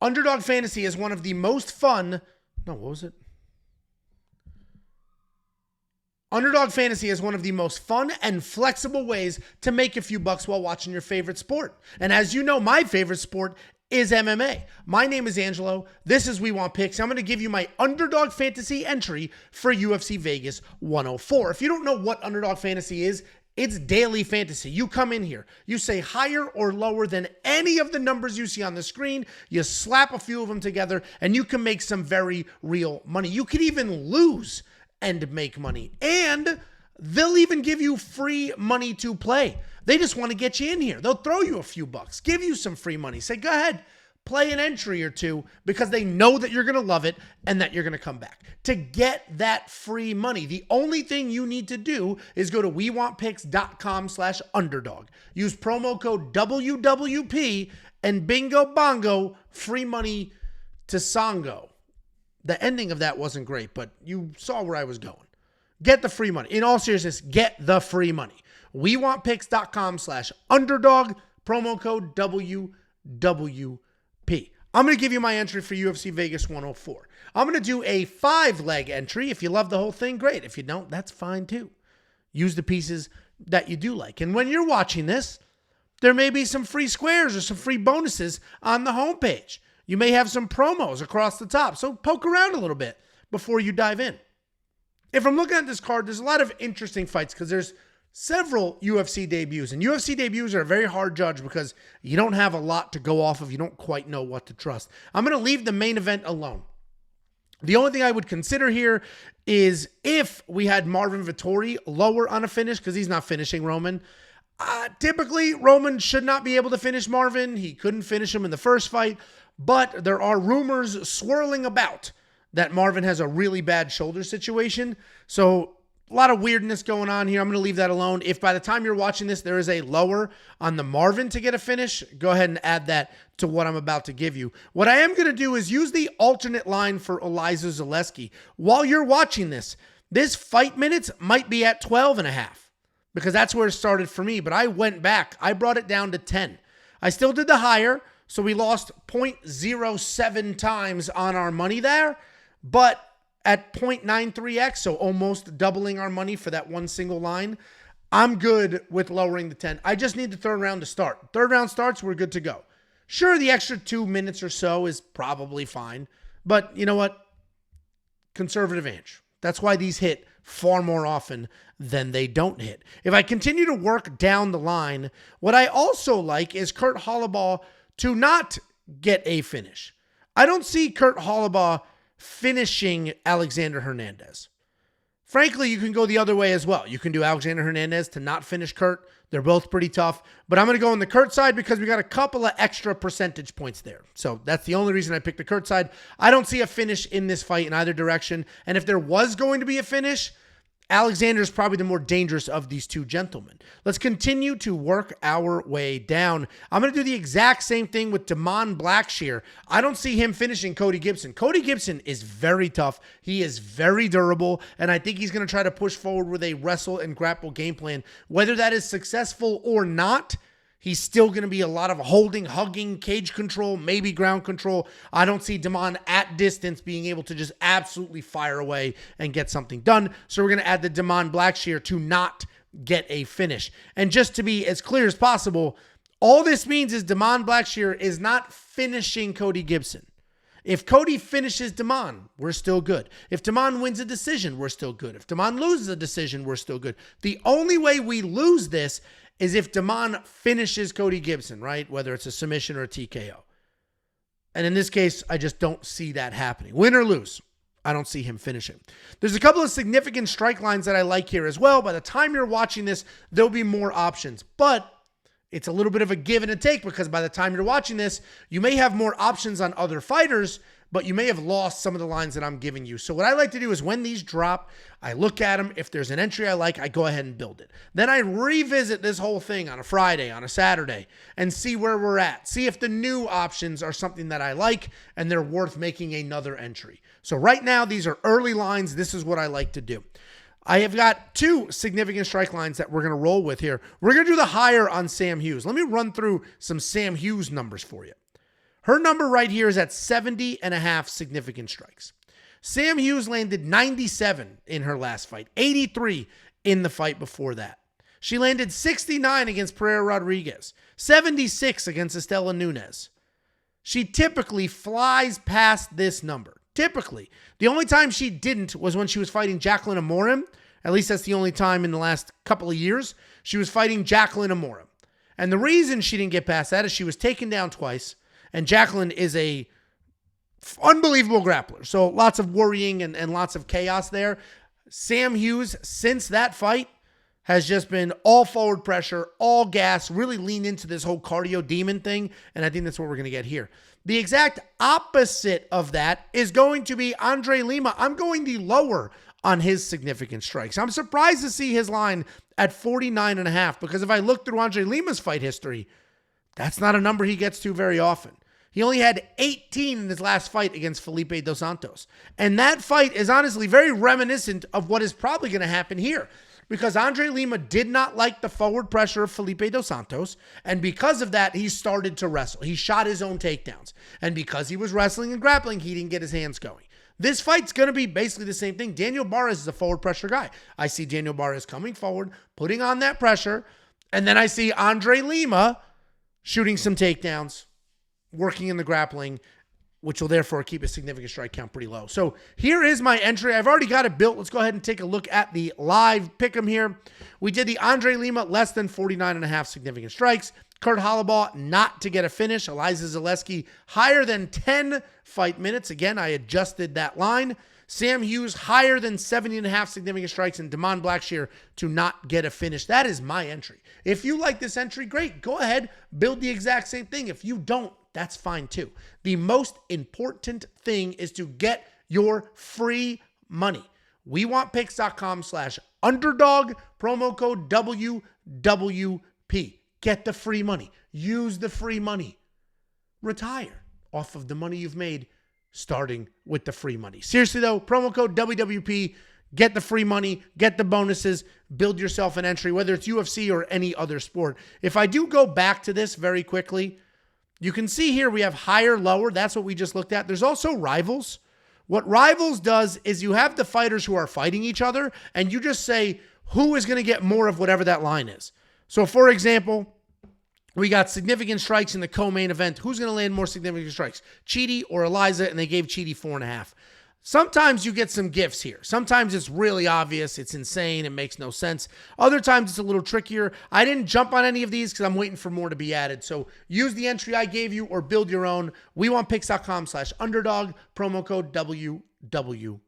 Underdog Fantasy is one of the most fun. No, what was it? Underdog Fantasy is one of the most fun and flexible ways to make a few bucks while watching your favorite sport. And as you know, my favorite sport is MMA. My name is Angelo. This is We Want Picks. I'm going to give you my Underdog Fantasy entry for UFC Vegas 104. If you don't know what Underdog Fantasy is, it's daily fantasy. You come in here, you say higher or lower than any of the numbers you see on the screen, you slap a few of them together, and you can make some very real money. You could even lose and make money. And they'll even give you free money to play. They just want to get you in here. They'll throw you a few bucks, give you some free money. Say, go ahead, play an entry or two, because they know that you're going to love it and that you're going to come back. To get that free money, the only thing you need to do is go to wewantpicks.com/underdog. Use promo code WWP and bingo bongo, free money to Songo. The ending of that wasn't great, but you saw where I was going. Get the free money. In all seriousness, get the free money. wewantpicks.com/underdog, promo code WWP. I'm going to give you my entry for UFC Vegas 104. I'm going to do a 5-leg entry. If you love the whole thing, great. If you don't, that's fine too. Use the pieces that you do like. And when you're watching this, there may be some free squares or some free bonuses on the homepage. You may have some promos across the top. So poke around a little bit before you dive in. If I'm looking at this card, there's a lot of interesting fights because there's several UFC debuts. And UFC debuts are a very hard judge because you don't have a lot to go off of. You don't quite know what to trust. I'm going to leave the main event alone. The only thing I would consider here is if we had Marvin Vettori lower on a finish, because he's not finishing Roman. Typically, Roman should not be able to finish Marvin. He couldn't finish him in the first fight. But there are rumors swirling about that Marvin has a really bad shoulder situation. So a lot of weirdness going on here. I'm going to leave that alone. If by the time you're watching this, there is a lower on the Marvin to get a finish, go ahead and add that to what I'm about to give you. What I am going to do is use the alternate line for Eliza Zaleski. While you're watching this fight minutes might be at 12.5 because that's where it started for me. But I went back. I brought it down to 10. I still did the higher. So we lost 0.07 times on our money there, but at 0.93x, so almost doubling our money for that one single line, I'm good with lowering the 10. I just need the third round to start. Third round starts, we're good to go. Sure, the extra 2 minutes or so is probably fine, but you know what? Conservative edge. That's why these hit far more often than they don't hit. If I continue to work down the line, what I also like is Kurt Hollabaugh to not get a finish. I don't see Kurt Hollabaugh finishing Alexander Hernandez. Frankly, you can go the other way as well. You can do Alexander Hernandez to not finish Kurt. They're both pretty tough. But I'm going to go on the Kurt side because we got a couple of extra percentage points there. So that's the only reason I picked the Kurt side. I don't see a finish in this fight in either direction. And if there was going to be a finish, Alexander's probably the more dangerous of these two gentlemen. Let's continue to work our way down. I'm going to do the exact same thing with Damon Blackshear. I don't see him finishing Cody Gibson. Cody Gibson is very tough. He is very durable, and I think he's going to try to push forward with a wrestle and grapple game plan. Whether that is successful or not, he's still going to be a lot of holding, hugging, cage control, maybe ground control. I don't see Damon at distance being able to just absolutely fire away and get something done. So we're going to add the Damon Blackshear to not get a finish. And just to be as clear as possible, all this means is Damon Blackshear is not finishing Cody Gibson. If Cody finishes Damon, we're still good. If Damon wins a decision, we're still good. If Damon loses a decision, we're still good. The only way we lose this is if Damon finishes Cody Gibson, right? Whether it's a submission or a TKO. And in this case, I just don't see that happening. Win or lose, I don't see him finishing. There's a couple of significant strike lines that I like here as well. By the time you're watching this, there'll be more options. But it's a little bit of a give and a take because by the time you're watching this, you may have more options on other fighters, but you may have lost some of the lines that I'm giving you. So what I like to do is when these drop, I look at them. If there's an entry I like, I go ahead and build it. Then I revisit this whole thing on a Friday, on a Saturday, and see where we're at. See if the new options are something that I like and they're worth making another entry. So right now, these are early lines. This is what I like to do. I have got two significant strike lines that we're going to roll with here. We're going to do the higher on Sam Hughes. Let me run through some Sam Hughes numbers for you. Her number right here is at 70.5 significant strikes. Sam Hughes landed 97 in her last fight, 83 in the fight before that. She landed 69 against Pereira Rodriguez, 76 against Estela Nunes. She typically flies past this number. Typically. The only time she didn't was when she was fighting Jacqueline Amorim. At least that's the only time in the last couple of years. She was fighting Jacqueline Amorim. And the reason she didn't get past that is she was taken down twice. And Jacqueline is a unbelievable grappler. So lots of worrying and lots of chaos there. Sam Hughes, since that fight, has just been all forward pressure, all gas, really lean into this whole cardio demon thing. And I think that's what we're going to get here. The exact opposite of that is going to be Andre Lima. I'm going the lower on his significant strikes. I'm surprised to see his line at 49.5 because if I look through Andre Lima's fight history, that's not a number he gets to very often. He only had 18 in his last fight against Felipe Dos Santos. And that fight is honestly very reminiscent of what is probably going to happen here. Because Andre Lima did not like the forward pressure of Felipe Dos Santos. And because of that, he started to wrestle. He shot his own takedowns. And because he was wrestling and grappling, he didn't get his hands going. This fight's going to be basically the same thing. Daniel Barras is a forward pressure guy. I see Daniel Barras coming forward, putting on that pressure. And then I see Andre Lima shooting some takedowns, working in the grappling, which will therefore keep a significant strike count pretty low. So here is my entry. I've already got it built. Let's go ahead and take a look at the live pick'em here. We did the Andre Lima less than 49.5 significant strikes. Kurt Hollabaugh not to get a finish. Eliza Zaleski higher than 10 fight minutes. Again, I adjusted that line. Sam Hughes higher than 70.5 significant strikes, and Damon Blackshear to not get a finish. That is my entry. If you like this entry, great. Go ahead, build the exact same thing. If you don't, that's fine too. The most important thing is to get your free money. WeWantPicks.com/underdog, promo code WWP. Get the free money. Use the free money. Retire off of the money you've made starting with the free money. Seriously though, promo code WWP. Get the free money, get the bonuses, build yourself an entry, whether it's UFC or any other sport. If I do go back to this very quickly, you can see here we have higher, lower. That's what we just looked at. There's also Rivals. What Rivals does is you have the fighters who are fighting each other, and you just say who is going to get more of whatever that line is. So, for example, we got significant strikes in the co-main event. Who's going to land more significant strikes? Chidi or Eliza, and they gave Chidi 4.5. Sometimes you get some gifts here. Sometimes it's really obvious. It's insane. It makes no sense. Other times it's a little trickier. I didn't jump on any of these because I'm waiting for more to be added. So use the entry I gave you or build your own. WeWantPicks.com/underdog, promo code WWP.